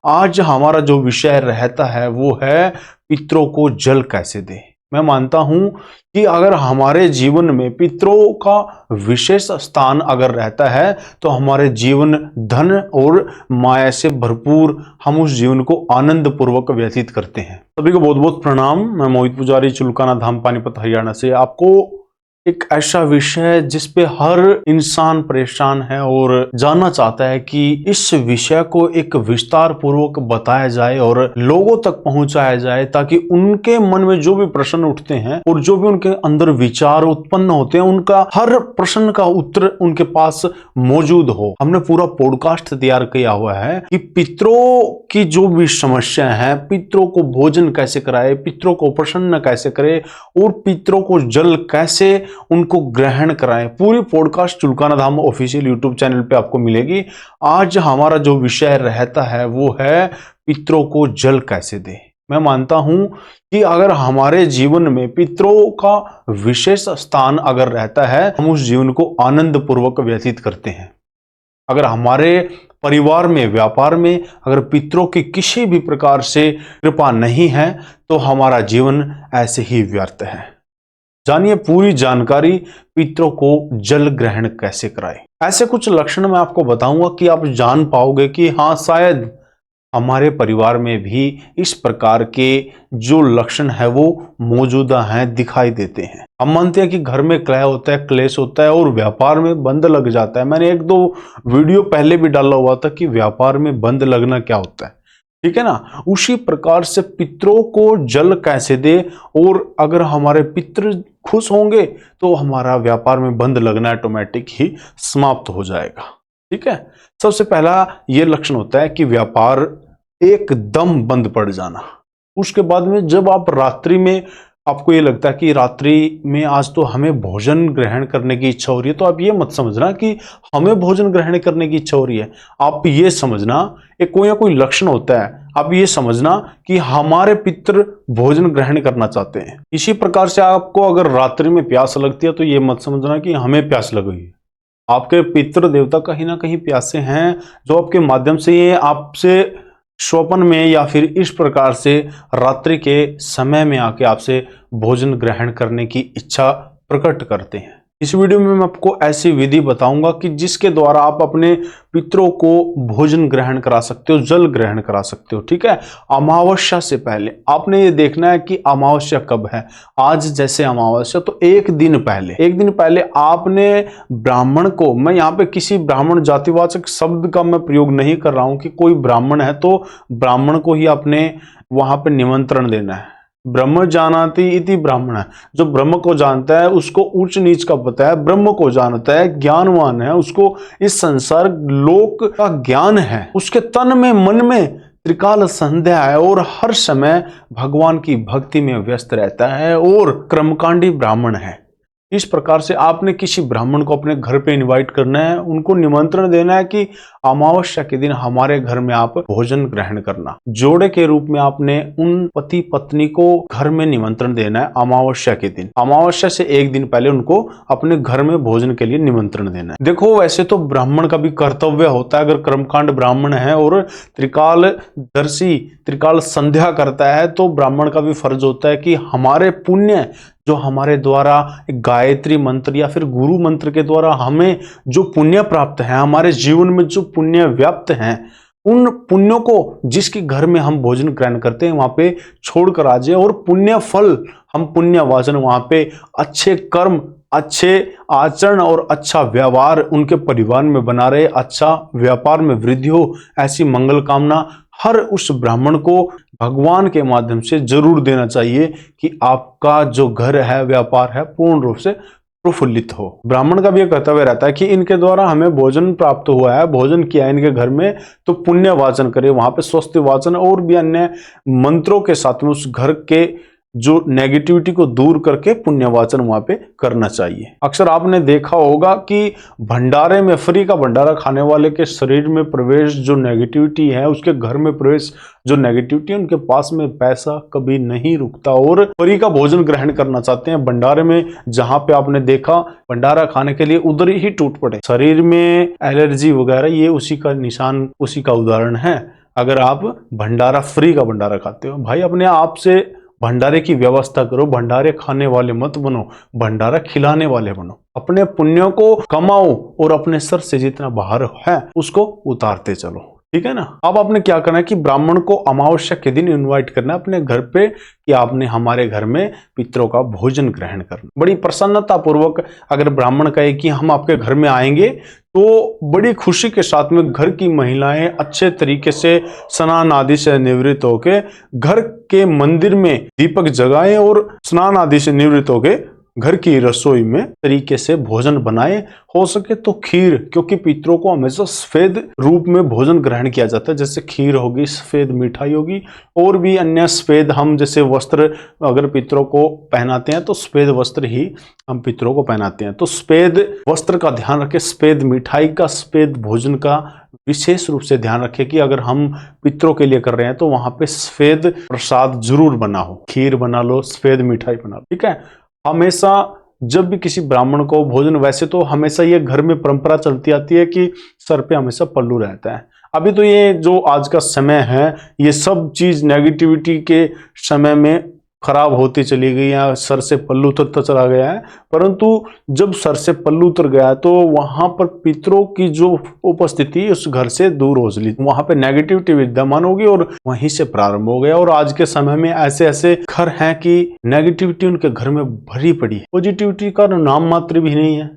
आज हमारा जो विषय रहता है वो है पितरों को जल कैसे दें। मैं मानता हूं कि अगर हमारे जीवन में पितरों का विशेष स्थान अगर रहता है तो हमारे जीवन धन और माया से भरपूर, हम उस जीवन को आनंद पूर्वक व्यतीत करते हैं। सभी को बहुत बहुत प्रणाम। मैं मोहित पुजारी, चुलकाना धाम, पानीपत, हरियाणा से आपको एक ऐसा विषय जिस पे हर इंसान परेशान है और जानना चाहता है कि इस विषय को एक विस्तार पूर्वक बताया जाए और लोगों तक पहुंचाया जाए, ताकि उनके मन में जो भी प्रश्न उठते हैं और जो भी उनके अंदर विचार उत्पन्न होते हैं, उनका हर प्रश्न का उत्तर उनके पास मौजूद हो। हमने पूरा पॉडकास्ट तैयार किया हुआ है कि पितरों की जो भी समस्या है, पितरों को भोजन कैसे कराए, पितरों को प्रसन्न कैसे करे और पितरों को जल कैसे उनको ग्रहण कराएं। पूरी पॉडकास्ट चुलकाना धाम ऑफिशियल यूट्यूब चैनल पे आपको मिलेगी। आज हमारा जो विषय रहता है वो है पितरों को जल कैसे दें। मैं मानता हूं कि अगर हमारे जीवन में पितरों का विशेष स्थान अगर रहता है, हम उस जीवन को आनंद पूर्वक व्यतीत करते हैं। अगर हमारे परिवार में, व्यापार में अगर पितरों की किसी भी प्रकार से कृपा नहीं है तो हमारा जीवन ऐसे ही व्यर्थ है। जानिए पूरी जानकारी, पितरों को जल ग्रहण कैसे कराएं। ऐसे कुछ लक्षण मैं आपको बताऊंगा कि आप जान पाओगे कि हाँ, शायद हमारे परिवार में भी इस प्रकार के जो लक्षण है वो मौजूदा हैं, दिखाई देते हैं। हम मानते हैं कि घर में कलह होता है, क्लेश होता है और व्यापार में बंद लग जाता है। मैंने एक दो वीडियो पहले भी डाला हुआ था कि व्यापार में बंद लगना क्या होता है, ठीक है ना। उसी प्रकार से पितरों को जल कैसे दे, और अगर हमारे पितृ खुश होंगे तो हमारा व्यापार में बंद लगना ऑटोमेटिक ही समाप्त हो जाएगा। ठीक है। सबसे पहला यह लक्षण होता है कि व्यापार एकदम बंद पड़ जाना। उसके बाद में जब आप रात्रि में, आपको ये लगता है कि रात्रि में आज तो हमें भोजन ग्रहण करने की इच्छा हो रही है, तो आप ये मत समझना कि हमें भोजन ग्रहण करने की इच्छा हो रही है। आप ये समझना, एक कोई ना कोई लक्षण होता है, आप ये समझना कि हमारे पितृ भोजन ग्रहण करना चाहते हैं। इसी प्रकार से आपको अगर रात्रि में प्यास लगती है तो ये मत समझना कि हमें प्यास लग गई है। आपके पितृ देवता कहीं ना कहीं प्यासे हैं, जो आपके माध्यम से ये आपसे स्वप्न में या फिर इस प्रकार से रात्रि के समय में आके आपसे भोजन ग्रहण करने की इच्छा प्रकट करते हैं। इस वीडियो में मैं आपको ऐसी विधि बताऊंगा कि जिसके द्वारा आप अपने पितरों को भोजन ग्रहण करा सकते हो, जल ग्रहण करा सकते हो। ठीक है। अमावस्या से पहले आपने ये देखना है कि अमावस्या कब है। आज जैसे अमावस्या, तो एक दिन पहले आपने ब्राह्मण को, मैं यहाँ पे किसी ब्राह्मण जातिवाचक शब्द का मैं प्रयोग नहीं कर रहा हूं कि कोई ब्राह्मण है तो ब्राह्मण को ही आपने वहां पे निमंत्रण देना है। ब्रह्म जानाति इति ब्राह्मण, जो ब्रह्म को जानता है उसको ऊंच नीच का पता है, ब्रह्म को जानता है, ज्ञानवान है, उसको इस संसार लोक का ज्ञान है, उसके तन में मन में त्रिकाल संध्या है और हर समय भगवान की भक्ति में व्यस्त रहता है और कर्मकांडी ब्राह्मण है। इस प्रकार से आपने किसी ब्राह्मण को अपने घर पे इनवाइट करना है, उनको निमंत्रण देना है कि अमावस्या के दिन हमारे घर में आप भोजन ग्रहण करना। जोड़े के रूप में आपने उन पति पत्नी को घर में निमंत्रण देना है अमावस्या के दिन। अमावस्या से एक दिन पहले उनको अपने घर में भोजन के लिए निमंत्रण देना है। देखो, वैसे तो ब्राह्मण का भी कर्तव्य होता है, अगर कर्मकांड ब्राह्मण है और त्रिकालदर्शी, त्रिकाल संध्या करता है, तो ब्राह्मण का भी फर्ज होता है कि हमारे पुण्य जो हमारे द्वारा गायत्री मंत्र या फिर गुरु मंत्र के द्वारा हमें जो पुण्य प्राप्त है, हमारे जीवन में जो पुण्य व्याप्त हैं, उन पुण्यों को जिसके घर में हम भोजन ग्रहण करते हैं वहां पे छोड़कर आ जाए और पुण्य फल, हम पुण्य वाचन वहां पे अच्छे कर्म, अच्छे आचरण और अच्छा व्यवहार उनके परिवार में बना रहे, अच्छा व्यापार में वृद्धि हो, ऐसी मंगल कामना हर उस ब्राह्मण को भगवान के माध्यम से जरूर देना चाहिए कि आपका जो घर है, व्यापार है, पूर्ण रूप से प्रफुल्लित हो। ब्राह्मण का भी यह कर्तव्य रहता है कि इनके द्वारा हमें भोजन प्राप्त हुआ है, भोजन किया है इनके घर में, तो पुण्य वाचन करे, वहां पे स्वस्ति वाचन और भी अन्य मंत्रों के साथ में उस घर के जो नेगेटिविटी को दूर करके पुण्यवाचन वहां पे करना चाहिए। अक्सर आपने देखा होगा कि भंडारे में, फ्री का भंडारा खाने वाले के शरीर में प्रवेश जो नेगेटिविटी है, उसके घर में प्रवेश जो नेगेटिविटी है, उनके पास में पैसा कभी नहीं रुकता और फ्री का भोजन ग्रहण करना चाहते हैं। भंडारे में जहां पे आपने देखा भंडारा खाने के लिए उधर ही टूट पड़े, शरीर में एलर्जी वगैरह, ये उसी का निशान, उसी का उदाहरण है। अगर आप भंडारा फ्री का भंडारा खाते हो, भाई अपने आप से भंडारे की व्यवस्था करो। भंडारे खाने वाले मत बनो, भंडारा खिलाने वाले बनो। अपने पुण्यों को कमाओ और अपने सर से जितना बाहर है उसको उतारते चलो, ठीक है ना। अब आपने क्या करना है कि ब्राह्मण को अमावस्या के दिन इनवाइट करना है अपने घर पे कि आपने हमारे घर में पितरों का भोजन ग्रहण करना। बड़ी प्रसन्नता पूर्वक अगर ब्राह्मण कहे कि हम आपके घर में आएंगे तो बड़ी खुशी के साथ में घर की महिलाएं अच्छे तरीके से स्नान आदि से निवृत्त होके घर के मंदिर में दीपक जगाएं और स्नान आदि से निवृत्त होके घर की रसोई में तरीके से भोजन बनाए। हो सके तो खीर, क्योंकि पितरों को हमेशा सफेद रूप में भोजन ग्रहण किया जाता है, जैसे खीर होगी, सफेद मिठाई होगी और भी अन्य सफेद, हम जैसे वस्त्र अगर पितरों को पहनाते हैं तो सफेद वस्त्र ही हम पितरों को पहनाते हैं। तो सफेद वस्त्र का ध्यान रखें, सफेद मिठाई का, सफेद भोजन का विशेष रूप से ध्यान रखें कि अगर हम पितरों के लिए कर रहे हैं तो वहां पे सफेद प्रसाद जरूर बना हो, खीर बना लो, सफेद मिठाई बना लो, ठीक है। हमेशा जब भी किसी ब्राह्मण को भोजन, वैसे तो हमेशा ये घर में परंपरा चलती आती है कि सर पे हमेशा पल्लू रहता है। अभी तो ये जो आज का समय है ये सब चीज नेगेटिविटी के समय में खराब होती चली गई है, सर से पल्लू उतरता चला गया है। परंतु जब सर से पल्लू उतर गया तो वहां पर पितरों की जो उपस्थिति उस घर से दूर हो चली, वहां पे नेगेटिविटी विद्यमान होगी और वहीं से प्रारंभ हो गया। और आज के समय में ऐसे ऐसे घर हैं कि नेगेटिविटी उनके घर में भरी पड़ी है, पॉजिटिविटी का नाम मात्र भी नहीं है।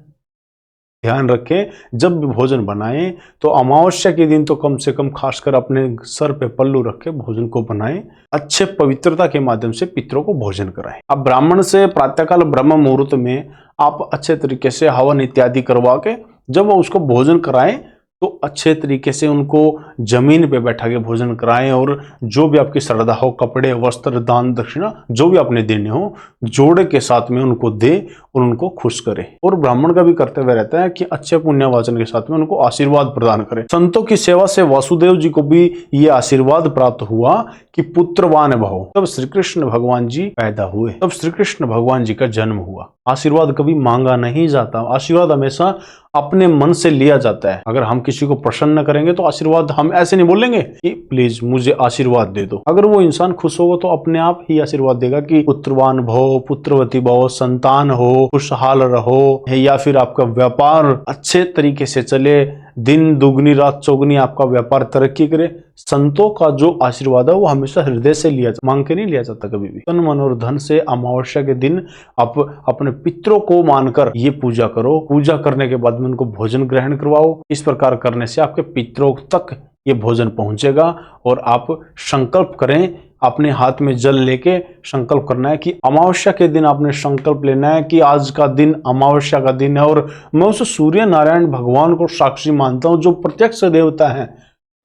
ध्यान रखें जब भी भोजन बनाएं तो अमावस्या के दिन तो कम से कम खासकर अपने सर पे पल्लू रख के भोजन को बनाएं, अच्छे पवित्रता के माध्यम से पितरों को भोजन कराएं। अब ब्राह्मण से प्रातःकाल ब्रह्म मुहूर्त में आप अच्छे तरीके से हवन इत्यादि करवा के जब उसको भोजन कराएं तो अच्छे तरीके से उनको जमीन पे बैठा के भोजन कराएं और जो भी आपकी श्रद्धा हो, कपड़े, वस्त्र, दान, दक्षिणा जो भी आपने देने हो, जोड़े के साथ में उनको दे और उनको खुश करे। और ब्राह्मण का भी कर्तव्य रहता है कि अच्छे पुण्य वाचन के साथ में उनको आशीर्वाद प्रदान करे। संतों की सेवा से वासुदेव जी को भी ये आशीर्वाद प्राप्त हुआ कि पुत्रवान भव। तब श्री कृष्ण भगवान जी पैदा हुए, तब श्री कृष्ण भगवान जी का जन्म हुआ। आशीर्वाद कभी मांगा नहीं जाता, आशीर्वाद हमेशा अपने मन से लिया जाता है। अगर हम किसी को प्रसन्न करेंगे तो आशीर्वाद हम ऐसे नहीं बोलेंगे कि प्लीज मुझे आशीर्वाद दे दो। अगर वो इंसान खुश होगा तो अपने आप ही आशीर्वाद देगा कि पुत्रवान भव, पुत्रवती भव, संतान हो, खुशहाल रहो, या फिर आपका व्यापार अच्छे तरीके से चले, दिन दुगनी रात चौगनी आपका व्यापार तरक्की करे। संतों का जो आशीर्वाद है वो हमेशा हृदय से लिया, मांग के नहीं लिया जाता कभी भी। तन मन और धन से अमावस्या के दिन आप अपने पितरों को मानकर ये पूजा करो। पूजा करने के बाद में उनको भोजन ग्रहण करवाओ। इस प्रकार करने से आपके पितरों तक ये भोजन पहुंचेगा। और आप संकल्प करें, अपने हाथ में जल लेके संकल्प करना है कि अमावस्या के दिन आपने संकल्प लेना है कि आज का दिन अमावस्या का दिन है और मैं उस सूर्य नारायण भगवान को साक्षी मानता हूं जो प्रत्यक्ष देवता है।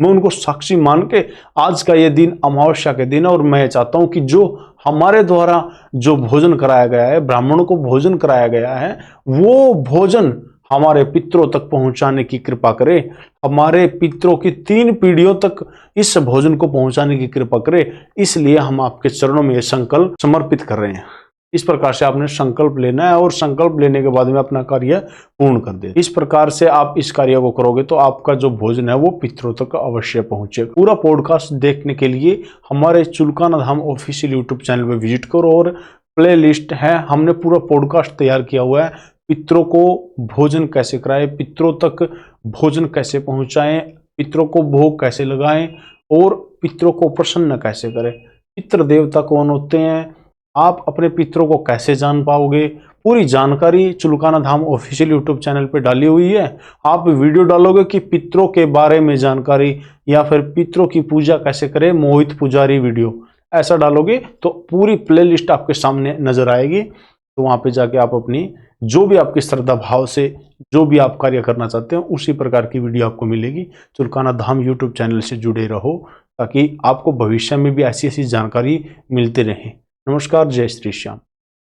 मैं उनको साक्षी मान के आज का ये दिन अमावस्या के दिन है और मैं चाहता हूं कि जो हमारे द्वारा जो भोजन कराया गया है, ब्राह्मणों को भोजन कराया गया है, वो भोजन हमारे पितरों तक पहुंचाने की कृपा करे। हमारे पितरों की 3 पीढ़ियों तक इस भोजन को पहुंचाने की कृपा करे। इसलिए हम आपके चरणों में यह संकल्प समर्पित कर रहे हैं। इस प्रकार से आपने संकल्प लेना है और संकल्प लेने के बाद में अपना कार्य पूर्ण कर दे। इस प्रकार से आप इस कार्य को करोगे तो आपका जो भोजन है वो पितरों तक अवश्य पहुंचेगा। पूरा पॉडकास्ट देखने के लिए हमारे चुलकाना धाम ऑफिशियल यूट्यूब चैनल पर विजिट करो और प्ले लिस्ट है, हमने पूरा पॉडकास्ट तैयार किया हुआ है। पितरों को भोजन कैसे कराएं, पितरों तक भोजन कैसे पहुंचाएं, पितरों को भोग कैसे लगाएं और पितरों को प्रसन्न कैसे करें, पितृ देवता कौन होते हैं, आप अपने पितरों को कैसे जान पाओगे, पूरी जानकारी चुलकाना धाम ऑफिशियल यूट्यूब चैनल पे डाली हुई है। आप वीडियो डालोगे कि पितरों के बारे में जानकारी या फिर पितरों की पूजा कैसे करें, मोहित पुजारी वीडियो ऐसा डालोगे तो पूरी प्लेलिस्ट आपके सामने नजर आएगी। तो वहां पे जाके आप अपनी जो भी आपकी श्रद्धा भाव से जो भी आप कार्य करना चाहते हो उसी प्रकार की वीडियो आपको मिलेगी। चुलकाना धाम यूट्यूब चैनल से जुड़े रहो ताकि आपको भविष्य में भी ऐसी ऐसी जानकारी मिलती रहे। नमस्कार, जय श्री श्याम।